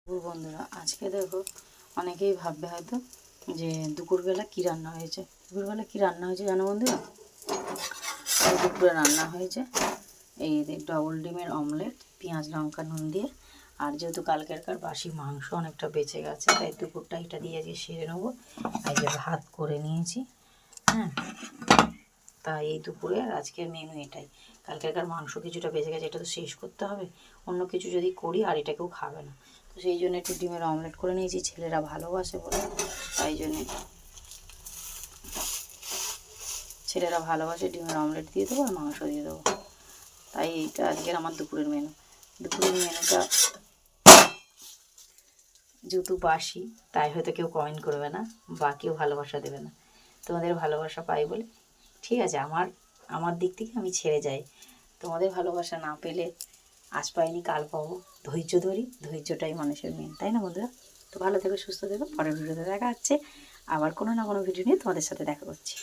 বন্ধুরা আজকে দেখো অনেকেই ভাববে হয়তো যে দুপুরবেলা কী রান্না হয়েছে। দুপুরবেলা কী রান্না হয়েছে জানো বন্ধুরা? দুপুরে রান্না হয়েছে এই ডবল ডিমের অমলেট, পেঁয়াজ লঙ্কা নুন দিয়ে। আর যেহেতু কালকেরকার বাসি মাংস অনেকটা বেঁচে গেছে, তাই দুপুরটা এটা দিয়ে আজকে সেরে নেবো। এই যে ভাত করে নিয়েছি, হ্যাঁ। তাই এই দুপুরে আর আজকের মেনু এটাই। কালকেরকার মাংস কিছুটা বেঁচে গেছে, এটা তো শেষ করতে হবে। অন্য কিছু যদি করি আর এটা কেউ খাবে না, তো সেই জন্য একটু ডিমের অমলেট করে নিয়েছি। ছেলেরা ভালোবাসে বলে, তাই জন্যে ছেলেরা ভালোবাসে, ডিমের অমলেট দিয়ে দেবো আর মাংস দিয়ে দেবো। তাই এইটা আজকের আমার দুপুরের মেনু। দুপুরের মেনুটা যেহেতু বাসি, তাই হয়তো কেউ কমেন্ট করবে না বা কেউ ভালোবাসা দেবে না। তোমাদের ভালোবাসা পাই বলে ঠিক আছে, আমার দিক থেকে আমি ছেড়ে যাই। তোমাদের ভালোবাসা না পেলে আজ পাইনি কাল পাবো, ধৈর্য ধরি, ধৈর্যটাই মানুষের মেন, তাই না বন্ধুরা? তো ভালো থেকো, সুস্থ থেকো। পরের ভিডিওতে দেখা হচ্ছে, আবার কোনো না কোনো ভিডিও নিয়ে তোমাদের সাথে দেখা করছি।